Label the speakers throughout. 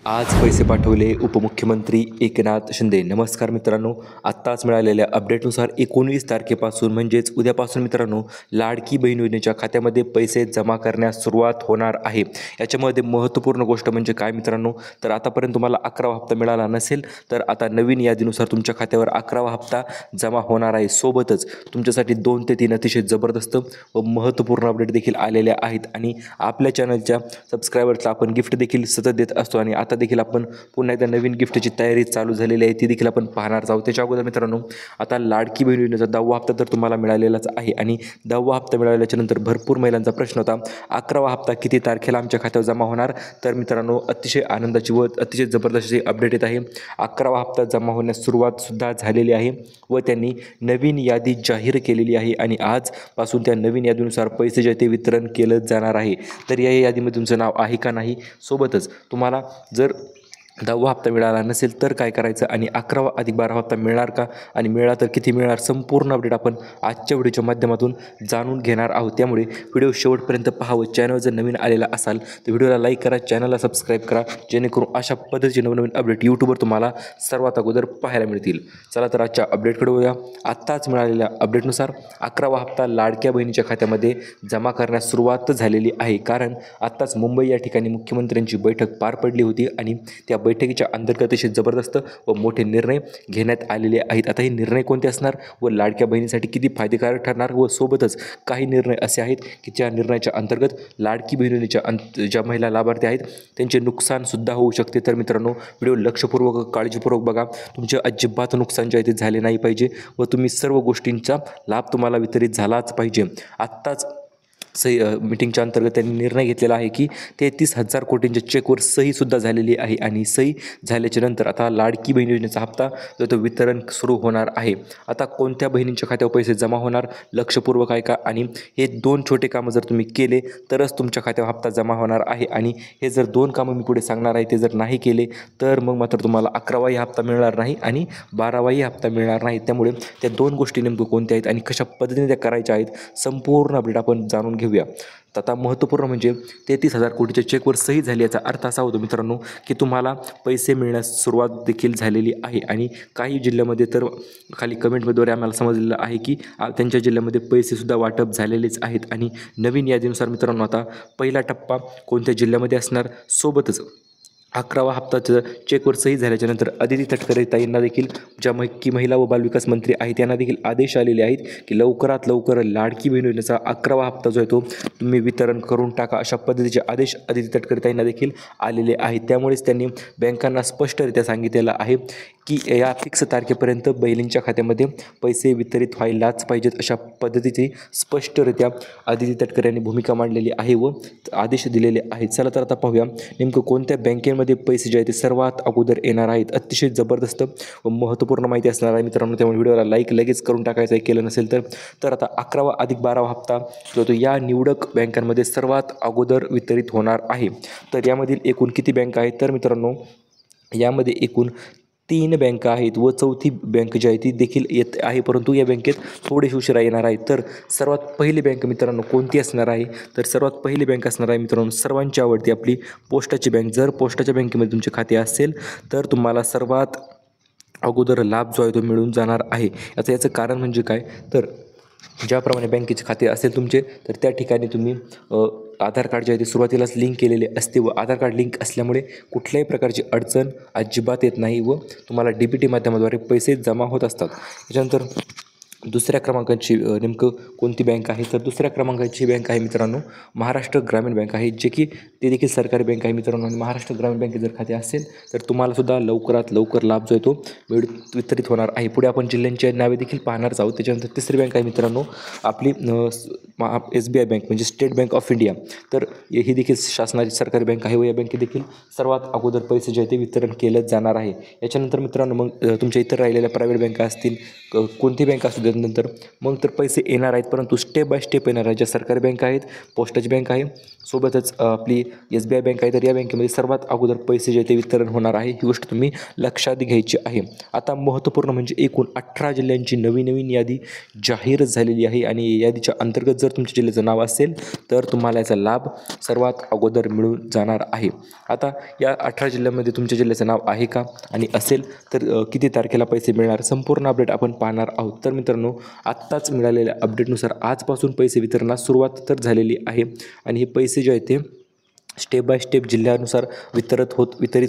Speaker 1: आज पैसे पाठवले उपमुख्यमंत्री एकनाथ शिंदे. नमस्कार मित्रांनो, आत्ताच मिळालेल्या अपडेटनुसार 19 तारखेपासून म्हणजेच उद्यापासून मित्रांनो लाडकी बहीण योजनेच्या खात्यामध्ये पैसे जमा करण्यास सुरुवात होणार आहे. याच्यामध्ये महत्त्वपूर्ण गोष्ट म्हणजे काय मित्रांनो, तर आतापर्यंत तुम्हाला 11वा हप्ता मिळाला नसेल तर आता नवीन यादीनुसार तुमच्या खात्यावर 11वा हप्ता जमा होणार आहे. सोबतच तुमच्यासाठी 2 ते 3 अतिशय जबरदस्त व महत्त्वपूर्ण अपडेट देखील आलेल्या आहेत आणि आपल्या चॅनलच्या सबस्क्रायबर्सला आपण गिफ्ट देखील सतत देत असतो आणि आता देखील आपण पुन्हा एकदा नवीन गिफ्टची तयारी चालू झालेली आहे, ती देखील आपण पाहणार आहोत. त्याच्या अगोदर मित्रांनो, आता लाडकी बहीण योजनेचा 10वा हप्ता तर तुम्हाला मिळालेलाच आहे आणि 10वा हप्ता मिळाल्याच्या नंतर भरपूर महिलांचा प्रश्न होता, 11वा हप्ता किती तारखेला आमच्या खात्यावर जमा होणार. तर मित्रांनो, अतिशय आनंदाची व अतिशय जबरदस्त अपडेट येत आहे. 11वा हप्ता जमा होण्यास सुरुवातसुद्धा झालेली आहे व त्यांनी नवीन यादी जाहीर केलेली आहे आणि आजपासून त्या नवीन यादीनुसार पैसे जे ते वितरण केलं जाणार आहे. तर या यादीमध्ये तुमचं नाव आहे का नाही, सोबतच तुम्हाला जर 10वा हप्ता मिळाला नसेल तर काय करायचं आणि 11वा अधिक 12वा हप्ता मिळणार का आणि मिळाला तर किती मिळणार, संपूर्ण अपडेट आपण आजच्या व्हिडिओच्या माध्यमातून जाणून घेणार आहोत. त्यामुळे व्हिडिओ शेवटपर्यंत पाहावं. चॅनल जर नवीन आलेला असाल तर व्हिडिओला लाईक करा, चॅनलला सबस्क्राईब करा, जेणेकरून अशा पद्धतीचे नवनवीन अपडेट यूट्यूबवर तुम्हाला सर्वात अगोदर पाहायला मिळतील. चला तर आजच्या अपडेटकडे वळूया. आत्ताच मिळालेल्या अपडेटनुसार 11वा हप्ता लाडक्या बहिणीच्या खात्यामध्ये जमा करण्यास सुरुवात झालेली आहे. कारण आत्ताच मुंबई या ठिकाणी मुख्यमंत्र्यांची बैठक पार पडली होती आणि त्या बैठकीच्या अंतर्गत असे जबरदस्त व मोठे निर्णय घेण्यात आलेले आहेत. आता हे निर्णय कोणते असणार व लाडक्या बहिणीसाठी किती फायदेकारक ठरणार व सोबतच काही निर्णय असे आहेत की ज्या निर्णयाच्या अंतर्गत लाडकी बहिणीच्या ज्या महिला लाभार्थी आहेत त्यांचे नुकसानसुद्धा होऊ शकते. तर मित्रांनो, व्हिडिओ लक्षपूर्वक काळजीपूर्वक बघा. तुमचे अजिबात नुकसान जे आहे ते झाले नाही पाहिजे व तुम्ही सर्व गोष्टींचा लाभ तुम्हाला वितरित झालाच पाहिजे. आत्ताच मीटिंगच्या अंतर्गत त्यांनी निर्णय घेतलेला आहे की 33,000 कोटींच्या चेकवर सहीसुद्धा झालेली आहे आणि सही झाल्याच्या नंतर आता लाडकी बहीण योजनेचा हप्ता जो तो वितरण सुरू होणार आहे. आता कोणत्या बहिणींच्या खात्यावर पैसे जमा होणार, लक्षपूर्वक ऐका आणि हे 2 छोटे कामं जर तुम्ही केले तरच तुमच्या खात्यावर हप्ता जमा होणार आहे आणि हे जर 2 कामं मी पुढे सांगणार आहे ते जर नाही केले तर मग मात्र तुम्हाला 11वाही हप्ता मिळणार नाही आणि 12वाही हप्ता मिळणार नाही. त्यामुळे त्या 2 गोष्टी नेमकं कोणत्या आहेत आणि कशा पद्धतीने त्या करायच्या आहेत, संपूर्ण अपडेट आपण जाणून घेऊया. तर आता महत्त्वपूर्ण म्हणजे 33,000 कोटीच्या चेकवर सही झाली. याचा अर्थ असा होतो मित्रांनो की तुम्हाला पैसे मिळण्यास सुरुवात देखील झालेली आहे आणि काही जिल्ह्यामध्ये तर खाली कमेंटद्वारे आम्हाला समजलेलं आहे की त्यांच्या जिल्ह्यामध्ये पैसेसुद्धा वाटप झालेलेच आहेत आणि नवीन यादीनुसार मित्रांनो आता पहिला टप्पा कोणत्या जिल्ह्यामध्ये असणार, सोबतच 11वा हप्ताचं चेकवर सही झाल्याच्या नंतर अदिती तटकरे ताईंना देखील ज्या महिला व बालविकास मंत्री आहेत त्यांना देखील आदेश आलेले आहेत की लवकरात लवकर लाडकी बहीण योजनेचा 11वा हप्ता जो आहे तो तुम्ही वितरण करून टाका. अशा पद्धतीचे आदेश अदिती तटकरे ताईंना देखील आलेले आहेत. त्यामुळेच त्यांनी बँकांना स्पष्टरित्या सांगितलेलं आहे की या फिक्स तारखेपर्यंत बहिणींच्या खात्यामध्ये पैसे वितरित व्हायलाच पाहिजेत. अशा पद्धतीची स्पष्टरित्या अदिती तटकरे यांनी भूमिका मांडलेली आहे व आदेश दिलेले आहेत. चला तर आता पाहूया नेमकं कोणत्या बँकेमध्ये पैसे जे आहेत ते सर्वात अगोदर येणार आहेत. अतिशय जबरदस्त व महत्त्वपूर्ण माहिती असणार आहे मित्रांनो, त्यामुळे व्हिडिओला लाईक लगेच करून टाकायचं आहे केलं नसेल तर आता 11वा अधिक 12वा हप्ता जो तो या निवडक बँकांमध्ये सर्वात अगोदर वितरित होणार आहे. तर यामधील एकूण किती बँका आहेत, तर मित्रांनो यामध्ये एकूण 3 बँका आहेत व 4थी बँक जी आहे ती देखील येत आहे, परंतु या बँकेत थोडेसे उशिरा येणार आहे. तर सर्वात पहिली बँक मित्रांनो कोणती असणार आहे, तर सर्वात पहिली बँक असणार आहे मित्रांनो सर्वांची आवडती आपली पोस्टाची बँक. जर पोस्टाच्या बँकेमध्ये तुमचे खाते असेल तर तुम्हाला सर्वात अगोदर लाभ जो आहे तो मिळून जाणार आहे. याचं कारण म्हणजे काय, तर ज्याप्रमाणे बँकेचे खाते असेल तुमचे तर त्या ठिकाणी तुम्ही आधार कार्ड जे आहे ते सुरुवातीलाच लिंक केलेले असते व आधार कार्ड लिंक असल्यामुळे कुठल्याही प्रकारची अडचण अजिबात येत नाही व तुम्हाला DBT माध्यमाद्वारे पैसे जमा होत असतात. त्याच्यानंतर दुसऱ्या क्रमांकाची नेमकं कोणती बँक आहे, तर दुसऱ्या क्रमांकाची बँक आहे मित्रांनो महाराष्ट्र ग्रामीण बँक आहे, जे की ते देखील सरकारी बँक आहे मित्रांनो. आणि महाराष्ट्र ग्रामीण बँकेत जर खाते असेल तर तुम्हालासुद्धा लवकरात लवकर लाभ जो आहे तो वितरित होणार आहे. पुढे आपण जिल्ह्यांची नावे देखील पाहणारच आहोत. त्याच्यानंतर तिसरी बँक आहे मित्रांनो आपली SBI बँक म्हणजे स्टेट बँक ऑफ इंडिया. तर ही देखील शासनाची सरकारी बँक आहे व या बँकेत देखील सर्वात अगोदर पैसे जे आहे ते वितरण केलं जाणार आहे. याच्यानंतर मित्रांनो मग तुमच्या इतर राहिलेल्या प्रायव्हेट बँका असतील, कोणती बँक असू देत त्याच्यानंतर मग तर पैसे येणार आहेत, परंतु स्टेप बाय स्टेप येणार आहे. ज्या सरकारी बँका आहेत, पोस्टाची बँक आहे, सोबतच आपली SBI बँक आहे, तर या बँकेमध्ये सर्वात अगोदर पैसे जे ते वितरण होणार आहे, ही गोष्ट तुम्ही लक्षात घ्यायची आहे. आता महत्त्वपूर्ण म्हणजे एकूण 18 जिल्ह्यांची नवीन यादी जाहीर झालेली आहे आणि यादीच्या अंतर्गत जर तुमच्या जिल्ह्याचं नाव असेल तर तुम्हाला याचा लाभ सर्वात अगोदर मिळून जाणार आहे. आता या 18 जिल्ह्यांमध्ये तुमच्या जिल्ह्याचं नाव आहे का आणि असेल तर किती तारखेला पैसे मिळणार, संपूर्ण अपडेट आपण पाहणार आहोत. तर मित्रांनो, आत्ताच मिळालेल्या अपडेटनुसार आजपासून पैसे वितरणास सुरुवात तर झालेली आहे आणि हे पैसे जे आहेत ते स्टेप बाय स्टेप जिल्ह्यानुसार वितरित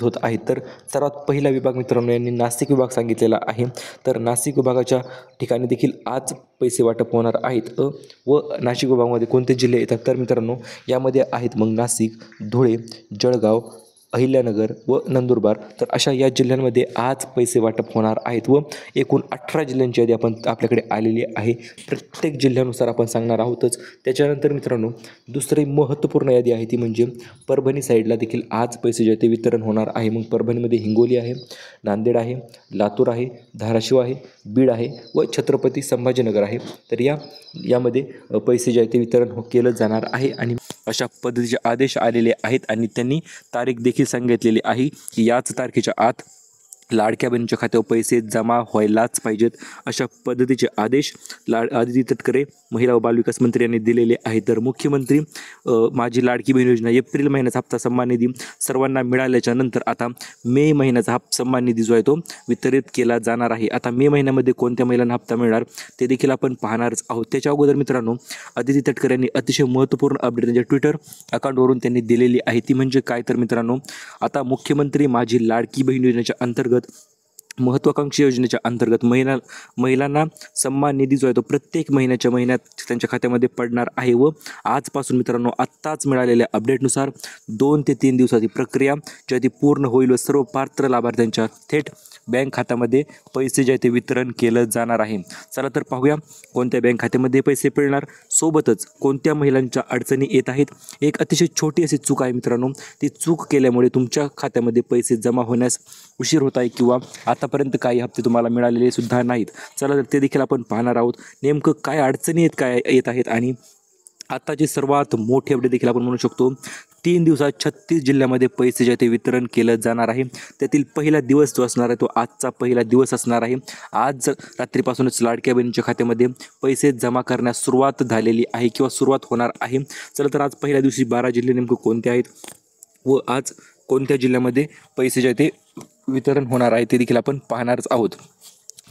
Speaker 1: होत आहेत. तर सर्वात पहिला विभाग मित्रांनो यांनी नाशिक विभाग सांगितलेला आहे. तर नाशिक विभागाच्या ठिकाणी देखील आज पैसे वाटप होणार आहेत. व नाशिक विभागामध्ये कोणते जिल्हे येतात तर मित्रांनो यामध्ये आहेत मग नाशिक, धुळे, जळगाव, अहिल्यानगर व नंदुरबार. तर अशा या जिल्ह्यांमध्ये आज पैसे वाटप होणार आहेत व एकूण 18 जिल्ह्यांची यादी आपल्याकडे आलेली आहे. प्रत्येक जिल्ह्यानुसार आपण सांगणार आहोतच. त्याच्यानंतर मित्रांनो दुसरी महत्त्वपूर्ण यादी आहे ती म्हणजे परभणी साईडला देखील आज पैसे जे ते वितरण होणार आहे. मग परभणीमध्ये हिंगोली आहे, नांदेड आहे, लातूर आहे, धाराशिव आहे, बीड आहे व छत्रपती संभाजीनगर आहे. तर यामध्ये पैसे जे आहे ते वितरण केलं जाणार आहे आणि अशा पद्धतीचे आदेश आलेले आहेत आणि त्यांनी तारीख देखील सांगितलेली आहे की याच तारखेच्या आत लाडक्या बहिणीच्या खात्यावर पैसे जमा व्हायलाच पाहिजेत. अशा पद्धतीचे आदेश आदिती तटकरे महिला व बालविकास मंत्री यांनी दिलेले आहेत. तर मुख्यमंत्री माझी लाडकी बहीण योजना एप्रिल महिन्याचा हप्ता सन्मान निधी सर्वांना मिळाल्याच्या नंतर आता मे महिन्याचा सन्मान निधी जो आहे तो वितरित केला जाणार आहे. आता मे महिन्यामध्ये कोणत्या महिलांना हप्ता मिळणार ते देखील आपण पाहणारच आहोत. त्याच्या अगोदर मित्रांनो आदिती तटकरे यांनी अतिशय महत्त्वपूर्ण अपडेट त्यांच्या ट्विटर अकाउंटवरून त्यांनी दिलेली आहे. ती म्हणजे काय तर मित्रांनो, आता मुख्यमंत्री माझी लाडकी बहीण योजनेच्या अंतर्गत महत्त्वाकांक्षी योजनेच्या अंतर्गत महिलांना सन्मान निधी जो आहे तो प्रत्येक महिन्यात त्यांच्या खात्यामध्ये पडणार आहे. व आजपासून मित्रांनो आत्ताच मिळालेल्या अपडेटनुसार 2 ते 3 दिवसाची प्रक्रिया जी ती पूर्ण होईल व सर्व पात्र लाभार्थ्यांच्या थेट बँक खात्यामध्ये पैसे जे ते वितरण केलं जाणार आहे. चला तर पाहूया कोणत्या बँक खात्यामध्ये पैसे मिळणार, सोबतच कोणत्या महिलांच्या अडचणी येत आहेत. एक अतिशय छोटी अशी चूक आहे मित्रांनो, ती चूक केल्यामुळे तुमच्या खात्यामध्ये पैसे जमा होण्यास उशीर होत आहे किंवा आतापर्यंत काही हप्ते तुम्हाला मिळालेले सुद्धा नाहीत. चला तर ते देखील आपण पाहणार आहोत. नेमकं काय अडचणी येत आहेत आणि आताची सर्वात मोठी अपडेट देखील आपण म्हणू शकतो. 3 दिवसात 36 जिल्ह्यामध्ये पैसे जे ते वितरण केलं जाणार आहे. त्यातील पहिला दिवस जो असणार आहे तो आजचा पहिला दिवस असणार आहे. आज रात्रीपासूनच लाडक्या बहिणीच्या खात्यामध्ये पैसे जमा करण्यास सुरुवात झालेली आहे किंवा सुरुवात होणार आहे. चला तर आज पहिल्या दिवशी 12 जिल्हे नेमकं कोणते आहेत व आज कोणत्या जिल्ह्यामध्ये पैसे जे ते वितरण होणार आहे ते देखील आपण पाहणारच आहोत.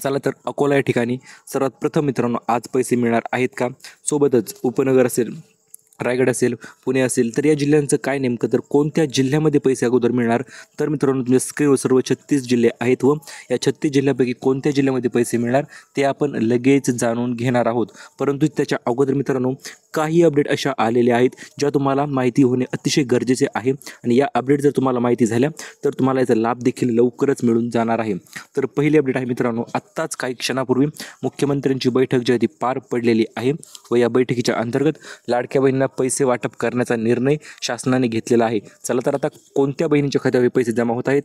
Speaker 1: चला तर अकोला या ठिकाणी सर्वात प्रथम मित्रांनो आज पैसे मिळणार आहेत का, सोबतच उपनगर असेल, रायगड असेल, पुणे असेल, तर या जिल्ह्यांचं काय नेमकं, तर कोणत्या जिल्ह्यामध्ये पैसे अगोदर मिळणार. तर मित्रांनो तुमच्या स्क्रीनवर सर्व 36 जिल्हे आहेत व या 36 जिल्ह्यापैकी कोणत्या जिल्ह्यामध्ये पैसे मिळणार ते आपण लगेच जाणून घेणार आहोत. परंतु त्याच्या अगोदर मित्रांनो काही अपडेट अशा आलेल्या आहेत ज्या तुम्हाला माहिती होणे अतिशय गरजेचे आहे आणि या अपडेट जर तुम्हाला माहिती झाल्या तर तुम्हाला याचा लाभ देखील लवकरच मिळून जाणार आहे. तर पहिली अपडेट आहे मित्रांनो, आत्ताच काही क्षणापूर्वी मुख्यमंत्र्यांची बैठक जी आहे ती पार पडलेली आहे व या बैठकीच्या अंतर्गत लाडक्या बहिणींना पैसे वाटप करण्याचा निर्णय शासनाने घेतलेला आहे. चला तर आता कोणत्या बहिणीच्या खात्यावर पैसे जमा होत आहेत,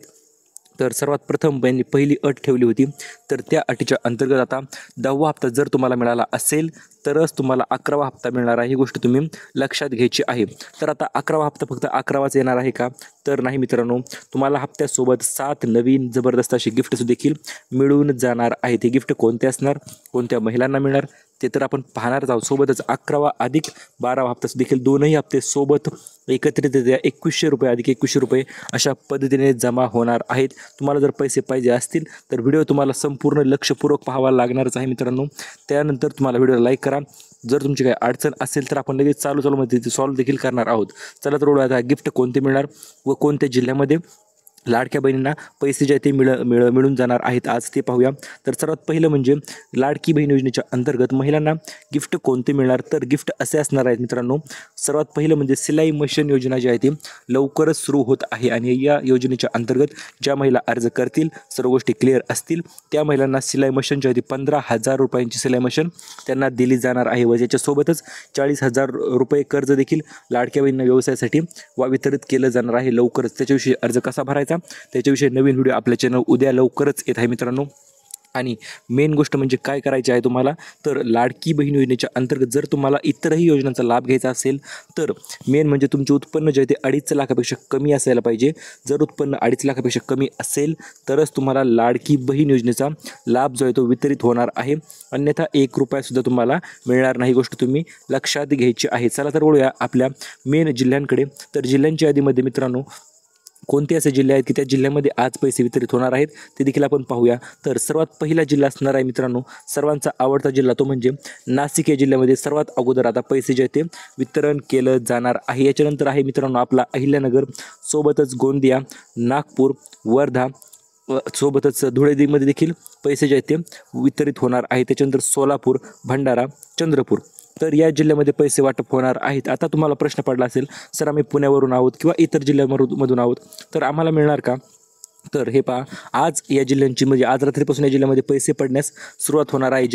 Speaker 1: तर सर्वात प्रथम पहिली अट ठेवली होती, तर त्या अटीच्या अंतर्गत आता 10वा हप्ता जर तुम्हाला मिळाला असेल तरच तुम्हाला 11वा हप्ता मिळणार आहे. ही गोष्ट तुम्ही लक्षात घ्यायची आहे. तर आता 11वा हप्ता फक्त 11वाच येणार आहे का, तर नाही मित्रांनो, तुम्हाला हप्त्यासोबत 7 नवीन जबरदस्त असे गिफ्ट देखील मिळून जाणार आहे. ते गिफ्ट कोणते असणार, कोणत्या महिलांना मिळणार ते तर आपण पाहणारच आहोत. सोबतच 11वा अधिक 12वा हप्ता देखील दोनही हप्ते सोबत एकत्रित 2100 रुपये अधिक 2100 रुपये अशा पद्धतीने जमा होणार आहेत. तुम्हाला जर पैसे पाहिजे असतील तर व्हिडिओ तुम्हाला संपूर्ण लक्षपूर्वक पाहावा लागणारच आहे मित्रांनो. त्यानंतर तुम्हाला व्हिडिओला लाईक करा. जर तुमची काही अडचण असेल तर आपण लगेच चालूमध्ये ते सॉल्व्ह देखील करणार आहोत. चला तर आता गिफ्ट कोणते मिळणार व कोणत्या जिल्ह्यामध्ये लाडक्या बहिणींना पैसे जे ते मिळून जाणार आहेत आज ते पाहूया. तर सर्वात पहिलं म्हणजे लाडकी बहीण योजनेच्या अंतर्गत महिलांना गिफ्ट कोणते मिळणार, तर गिफ्ट असे असणार आहेत मित्रांनो. सर्वात पहिलं म्हणजे सिलाई मशीन योजना जी आहे ती लवकरच सुरू होत आहे आणि या योजनेच्या अंतर्गत ज्या महिला अर्ज करतील, सर्व गोष्टी क्लिअर असतील, त्या महिलांना सिलाई मशीन जी आहे ती 15,000 रुपयांची सिलाई मशीन त्यांना दिली जाणार आहे व याच्यासोबतच 40,000 रुपये कर्ज देखील लाडक्या बहिणींना व्यवसायासाठी वितरित केलं जाणार आहे लवकरच. त्याच्याविषयी अर्ज कसा भरायचा त्याच्याविषयी नवीन व्हिडिओ आपल्या चॅनल उद्या लवकरच येत आहे मित्रांनो. आणि मेन गोष्ट म्हणजे काय करायची आहे तुम्हाला, तर लाडकी बहीण योजनेच्या अंतर्गत जर तुम्हाला इतरही योजनांचा लाभ घ्यायचा असेल तर मेन म्हणजे तुमचे उत्पन्न जे आहे ते 2.5 लाखापेक्षा कमी असायला पाहिजे. जर उत्पन्न 2.5 लाखापेक्षा कमी असेल तरच तुम्हाला लाडकी बहीण योजनेचा लाभ जो आहे तो वितरित होणार आहे. अन्यथा 1 रुपयासुद्धा तुम्हाला मिळणार नाही. गोष्ट तुम्ही लक्षात घ्यायची आहे. चला तर वळूया आपल्या मेन जिल्ह्यांकडे. तर जिल्ह्यांच्या यादीमध्ये मित्रांनो कोणते असे जिल्हे आहेत की त्या जिल्ह्यामध्ये आज पैसे वितरित होणार आहेत ते देखील आपण पाहूया. तर सर्वात पहिला जिल्हा असणार आहे मित्रांनो सर्वांचा आवडता जिल्हा, तो म्हणजे नाशिक. या जिल्ह्यामध्ये सर्वात अगोदर आता पैसे जे आहेत ते वितरण केलं जाणार आहे. याच्यानंतर आहे मित्रांनो आपला अहिल्यानगर, सोबतच गोंदिया, नागपूर, वर्धा, सोबतच धुळेमध्ये देखील पैसे जे आहेत ते वितरित होणार आहे. त्याच्यानंतर सोलापूर, भंडारा, चंद्रपूर, तर या जिल्ह्यामध्ये पैसे वाटप होणार आहेत. आता तुम्हाला प्रश्न पडला असेल, सर आम्ही पुण्यावरून आहोत किंवा इतर जिल्ह्यामधून आहोत तर आम्हाला मिळणार का? तर हे पहा, आज या जिल्ह्यांची म्हणजे आज रात्रीपासून या जिल्ह्यामध्ये पैसे पडण्यास सुरुवात होणार आहे.